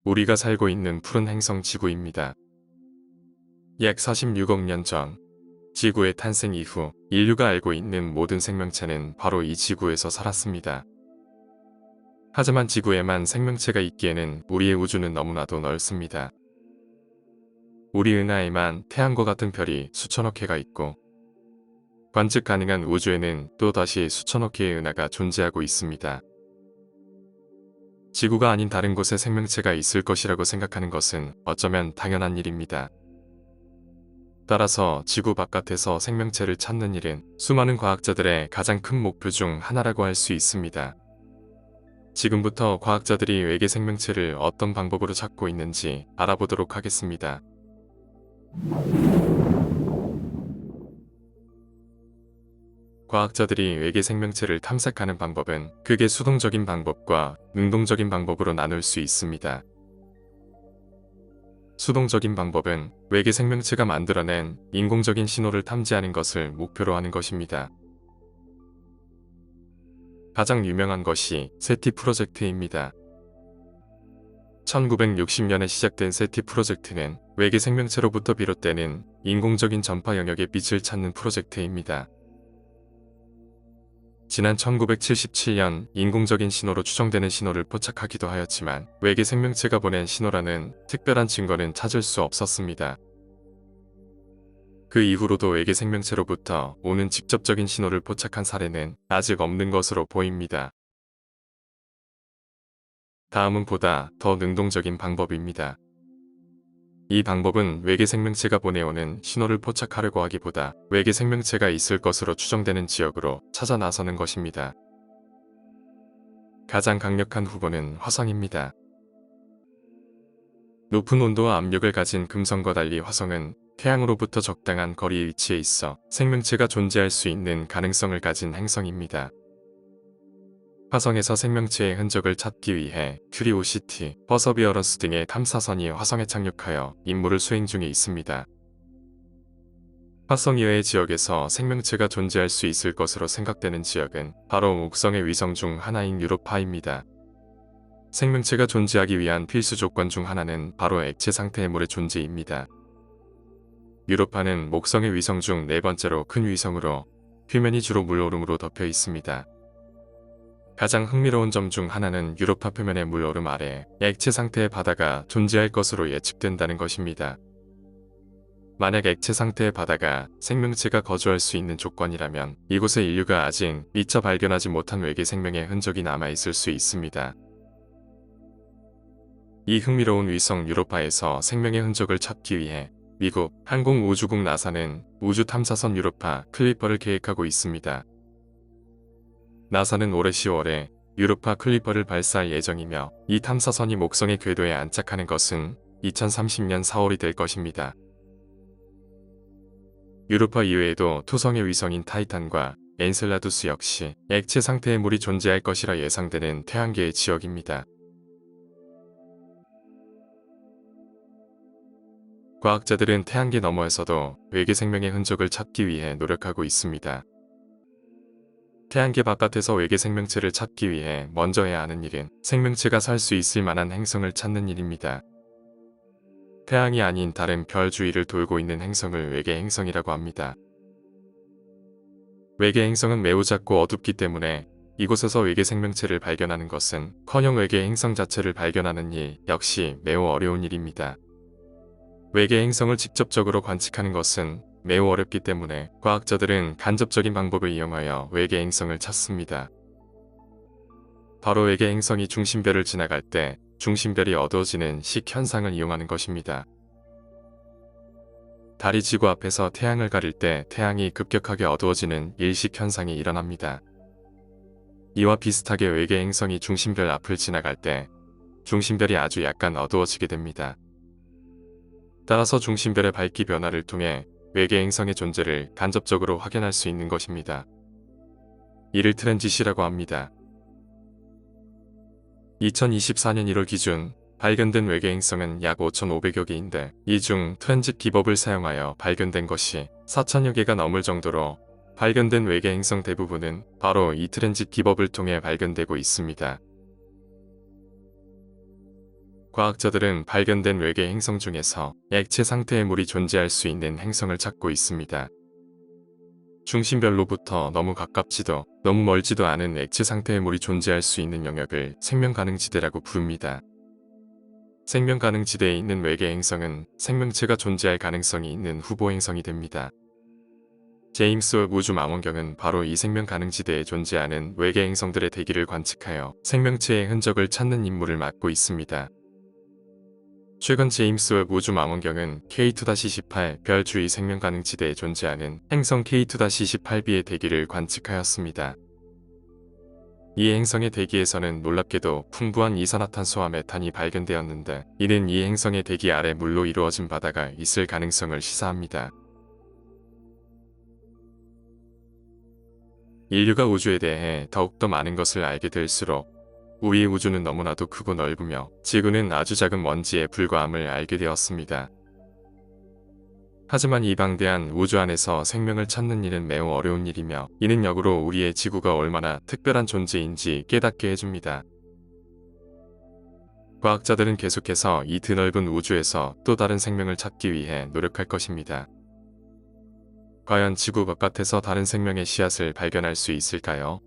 우리가 살고 있는 푸른 행성 지구입니다. 약 46억 년 전, 지구의 탄생 이후 인류가 알고 있는 모든 생명체는 바로 이 지구에서 살았습니다. 하지만 지구에만 생명체가 있기에는 우리의 우주는 너무나도 넓습니다. 우리 은하에만 태양과 같은 별이 수천억 해가 있고, 관측 가능한 우주에는 또다시 수천억 개의 은하가 존재하고 있습니다. 지구가 아닌 다른 곳에 생명체가 있을 것이라고 생각하는 것은 어쩌면 당연한 일입니다. 따라서 지구 바깥에서 생명체를 찾는 일은 수많은 과학자들의 가장 큰 목표 중 하나라고 할 수 있습니다. 지금부터 과학자들이 외계 생명체를 어떤 방법으로 찾고 있는지 알아보도록 하겠습니다. 과학자들이 외계 생명체를 탐색하는 방법은 크게 수동적인 방법과 능동적인 방법으로 나눌 수 있습니다. 수동적인 방법은 외계 생명체가 만들어낸 인공적인 신호를 탐지하는 것을 목표로 하는 것입니다. 가장 유명한 것이 세티 프로젝트입니다. 1960년에 시작된 세티 프로젝트는 외계 생명체로부터 비롯되는 인공적인 전파 영역의 빛을 찾는 프로젝트입니다. 지난 1977년 인공적인 신호로 추정되는 신호를 포착하기도 하였지만 외계 생명체가 보낸 신호라는 특별한 증거는 찾을 수 없었습니다. 그 이후로도 외계 생명체로부터 오는 직접적인 신호를 포착한 사례는 아직 없는 것으로 보입니다. 다음은 보다 더 능동적인 방법입니다. 이 방법은 외계 생명체가 보내오는 신호를 포착하려고 하기보다 외계 생명체가 있을 것으로 추정되는 지역으로 찾아 나서는 것입니다. 가장 강력한 후보는 화성입니다. 높은 온도와 압력을 가진 금성과 달리 화성은 태양으로부터 적당한 거리에 위치해 있어 생명체가 존재할 수 있는 가능성을 가진 행성입니다. 화성에서 생명체의 흔적을 찾기 위해 큐리오시티, 퍼서비어런스 등의 탐사선이 화성에 착륙하여 임무를 수행 중에 있습니다. 화성 이외의 지역에서 생명체가 존재할 수 있을 것으로 생각되는 지역은 바로 목성의 위성 중 하나인 유로파입니다. 생명체가 존재하기 위한 필수 조건 중 하나는 바로 액체 상태의 물의 존재입니다. 유로파는 목성의 위성 중 네 번째로 큰 위성으로 표면이 주로 물오름으로 덮여 있습니다. 가장 흥미로운 점 중 하나는 유로파 표면의 물오름 아래 액체 상태의 바다가 존재할 것으로 예측된다는 것입니다. 만약 액체 상태의 바다가 생명체가 거주할 수 있는 조건이라면 이곳에 인류가 아직 미처 발견하지 못한 외계 생명의 흔적이 남아있을 수 있습니다. 이 흥미로운 위성 유로파에서 생명의 흔적을 찾기 위해 미국 항공우주국 나사는 우주탐사선 유로파 클리퍼를 계획하고 있습니다. 나사는 올해 10월에 유로파 클리퍼를 발사할 예정이며 이 탐사선이 목성의 궤도에 안착하는 것은 2030년 4월이 될 것입니다. 유로파 이외에도 토성의 위성인 타이탄과 엔셀라두스 역시 액체 상태의 물이 존재할 것이라 예상되는 태양계의 지역입니다. 과학자들은 태양계 너머에서도 외계 생명의 흔적을 찾기 위해 노력하고 있습니다. 태양계 바깥에서 외계 생명체를 찾기 위해 먼저 해야 하는 일은 생명체가 살 수 있을 만한 행성을 찾는 일입니다. 태양이 아닌 다른 별 주위를 돌고 있는 행성을 외계 행성이라고 합니다. 외계 행성은 매우 작고 어둡기 때문에 이곳에서 외계 생명체를 발견하는 것은 커녕 외계 행성 자체를 발견하는 일 역시 매우 어려운 일입니다. 외계 행성을 직접적으로 관측하는 것은 매우 어렵기 때문에 과학자들은 간접적인 방법을 이용하여 외계 행성을 찾습니다. 바로 외계 행성이 중심별을 지나갈 때 중심별이 어두워지는 식 현상을 이용하는 것입니다. 달이 지구 앞에서 태양을 가릴 때 태양이 급격하게 어두워지는 일식 현상이 일어납니다. 이와 비슷하게 외계 행성이 중심별 앞을 지나갈 때 중심별이 아주 약간 어두워지게 됩니다. 따라서 중심별의 밝기 변화를 통해 외계 행성의 존재를 간접적으로 확인할 수 있는 것입니다. 이를 트랜짓이라고 합니다. 2024년 1월 기준 발견된 외계 행성은 약 5,500여 개인데 이 중 트랜짓 기법을 사용하여 발견된 것이 4,000여 개가 넘을 정도로 발견된 외계 행성 대부분은 바로 이 트랜짓 기법을 통해 발견되고 있습니다. 과학자들은 발견된 외계 행성 중에서 액체 상태의 물이 존재할 수 있는 행성을 찾고 있습니다. 중심별로부터 너무 가깝지도 너무 멀지도 않은 액체 상태의 물이 존재할 수 있는 영역을 생명 가능지대라고 부릅니다. 생명 가능지대에 있는 외계 행성은 생명체가 존재할 가능성이 있는 후보 행성이 됩니다. 제임스 웹 우주망원경은 바로 이 생명 가능지대에 존재하는 외계 행성들의 대기를 관측하여 생명체의 흔적을 찾는 임무를 맡고 있습니다. 최근 제임스 웹 우주망원경은 K2-18 별 주위 생명 가능지대에 존재하는 행성 K2-18b의 대기를 관측하였습니다. 이 행성의 대기에서는 놀랍게도 풍부한 이산화탄소와 메탄이 발견되었는데, 이는 이 행성의 대기 아래 물로 이루어진 바다가 있을 가능성을 시사합니다. 인류가 우주에 대해 더욱더 많은 것을 알게 될수록 우리의 우주는 너무나도 크고 넓으며 지구는 아주 작은 먼지에 불과함을 알게 되었습니다. 하지만 이 방대한 우주 안에서 생명을 찾는 일은 매우 어려운 일이며, 이는 역으로 우리의 지구가 얼마나 특별한 존재인지 깨닫게 해줍니다. 과학자들은 계속해서 이 드넓은 우주에서 또 다른 생명을 찾기 위해 노력할 것입니다. 과연 지구 바깥에서 다른 생명의 씨앗을 발견할 수 있을까요?